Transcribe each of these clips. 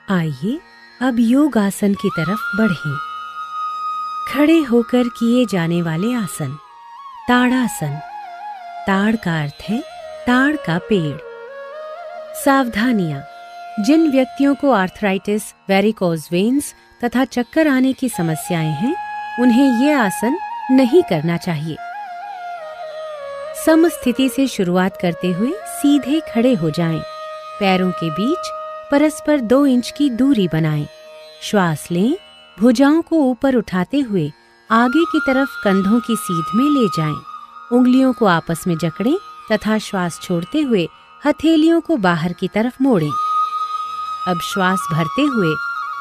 आइए अब योग आसन की तरफ बढ़ें। खड़े होकर किए जाने वाले आसन। ताड़ासन। ताड़ का अर्थ है ताड़ का पेड़। सावधानियां। जिन व्यक्तियों को आर्थराइटिस, वेरिकोज वेन्स तथा चक्कर आने की समस्याएं हैं, उन्हें ये आसन नहीं करना चाहिए। समस्थिति से शुरुआत करते हुए सीधे खड़े हो जाएं। पैरों के बीच परस्पर 2 इंच की दूरी बनाएं। श्वास लें। भुजाओं को ऊपर उठाते हुए आगे की तरफ कंधों की सीध में ले जाएं। उंगलियों को आपस में जकड़ें तथा श्वास छोड़ते हुए हथेलियों को बाहर की तरफ मोड़ें। अब श्वास भरते हुए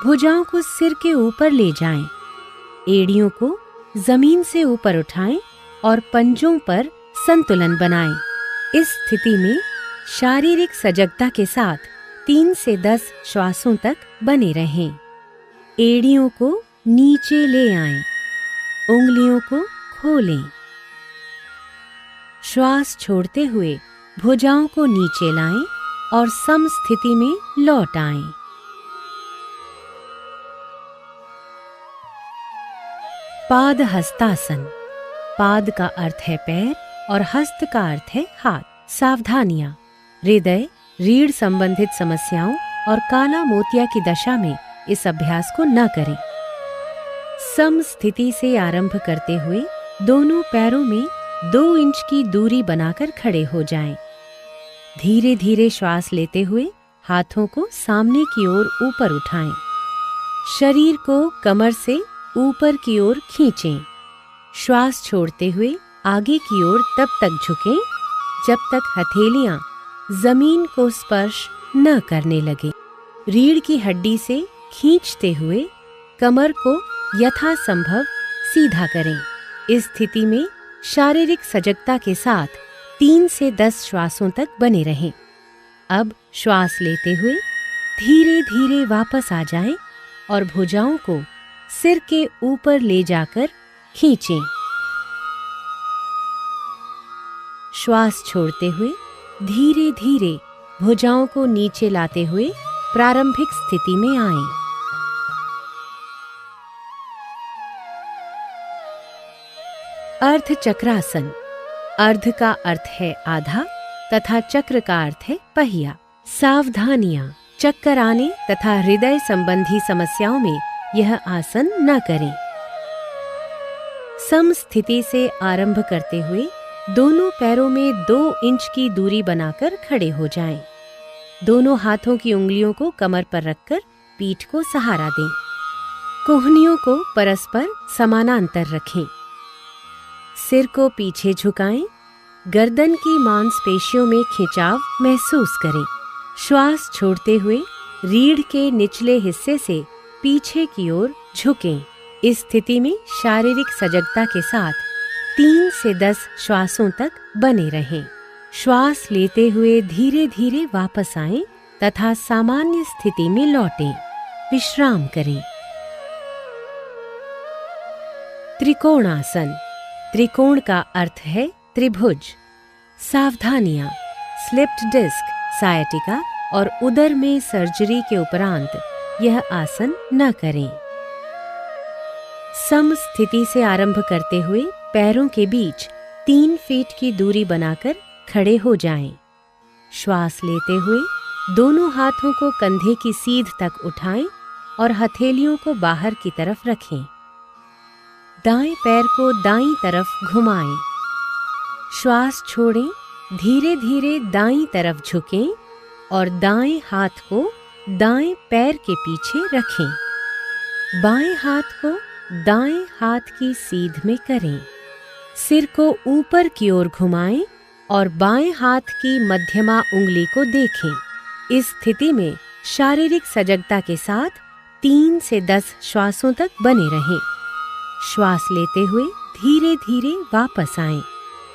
भुजाओं को सिर के ऊपर ले जाएं। एड़ियों को जमीन से ऊपर उठाएं और पंजों पर संतुलन बनाएं। इस स्थिति में शारीरिक सजगता के साथ 3 से 10 श्वासों तक बने रहें। एड़ियों को नीचे ले आएं। उंगलियों को खोलें। श्वास छोड़ते हुए भुजाओं को नीचे लाएं और समस्थिति में लौट आएं। पाद हस्तासन। पाद का अर्थ है पैर और हस्त का अर्थ है हाथ। सावधानियां। हृदय, रीढ़ संबंधित समस्याओं और काला मोतिया की दशा में इस अभ्यास को न करें। समस्थिति से आरंभ करते हुए दोनों पैरों में 2 इंच की दूरी बनाकर खड़े हो जाएं। धीरे धीरे श्वास लेते हुए हाथों को सामने की ओर ऊपर उठाएं। शरीर को कमर से ऊपर की ओर खींचें। श्वास छोड़ते हुए आगे की ओर तब तक झुकें जब तक हथेलियां जमीन को स्पर्श न करने लगे। रीढ़ की हड्डी से खींचते हुए कमर को यथासंभव सीधा करें। इस स्थिति में शारीरिक सजगता के साथ 3 से 10 श्वासों तक बने रहें। अब श्वास लेते हुए धीरे धीरे वापस आ जाएं और भुजाओं को सिर के ऊपर ले जाकर खींचें। श्वास छोड़ते हुए धीरे धीरे भुजाओं को नीचे लाते हुए प्रारंभिक स्थिति में आएं। अर्ध चक्रासन। अर्ध का अर्थ है आधा तथा चक्र का अर्थ है पहिया। सावधानियां। चक्कर आने तथा हृदय संबंधी समस्याओं में यह आसन न करें। समस्थिति से आरंभ करते हुए दोनों पैरों में 2 इंच की दूरी बनाकर खड़े हो जाएं। दोनों हाथों की उंगलियों को कमर पर रखकर पीठ को सहारा दें। कोहनियों को परस्पर समानांतर रखें। सिर को पीछे झुकाएं। गर्दन की मांसपेशियों में खिंचाव महसूस करें। श्वास छोड़ते हुए रीढ़ के निचले हिस्से से पीछे की ओर झुकें। इस स्थिति में शारीरिक सजगता के साथ 3 से 10 श्वासों तक बने रहें। श्वास लेते हुए धीरे धीरे वापस आएं तथा सामान्य स्थिति में लौटें। विश्राम करें। त्रिकोणासन। त्रिकोण का अर्थ है त्रिभुज। सावधानियां। स्लिप्ड डिस्क, सायटिका और उदर में सर्जरी के उपरांत यह आसन न करें। समस्थिति से आरंभ करते हुए पैरों के बीच 3 फीट की दूरी बनाकर खड़े हो जाएं। श्वास लेते हुए दोनों हाथों को कंधे की सीध तक उठाएं और हथेलियों को बाहर की तरफ रखें। दाएं पैर को दाईं तरफ घुमाएं। श्वास छोड़ें। धीरे धीरे दाईं तरफ झुकें और दाएं हाथ को दाएं पैर के पीछे रखें। बाएं हाथ को दाएं हाथ की सीध में करें। सिर को ऊपर की ओर घुमाएं और बाएं हाथ की मध्यमा उंगली को देखें। इस स्थिति में शारीरिक सजगता के साथ 3 से 10 श्वासों तक बने रहें। श्वास लेते हुए धीरे धीरे वापस आएं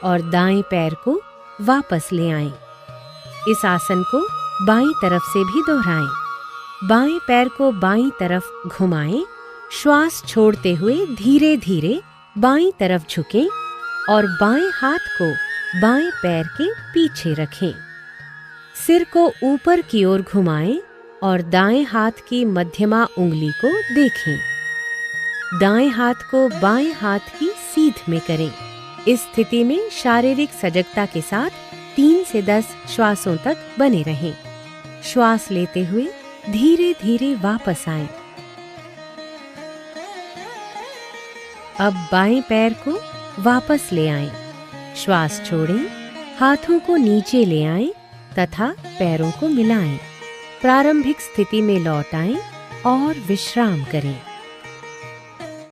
और दाएं पैर को वापस ले आएं। इस आसन को बाईं तरफ से भी दोहराएं। बाएं पैर को बाईं तरफ घुमाएं। श्वास छोड़ते हुए धीरे धीरे बाईं तरफ झुकें और बाएं हाथ को बाएं पैर के पीछे रखें। सिर को ऊपर की ओर घुमाएं और दाएं हाथ की मध्यमा उंगली को देखें। दाएं हाथ को बाएं हाथ की सीध में करें। इस स्थिति में शारीरिक सजगता के साथ 3 से 10 श्वासों तक बने रहें। श्वास लेते हुए धीरे धीरे वापस आएं। अब बाएं पैर को वापस ले आएं। श्वास छोड़ें, हाथों को नीचे ले आएं तथा पैरों को मिलाएं। प्रारंभिक स्थिति में लौट आएं और विश्राम करें।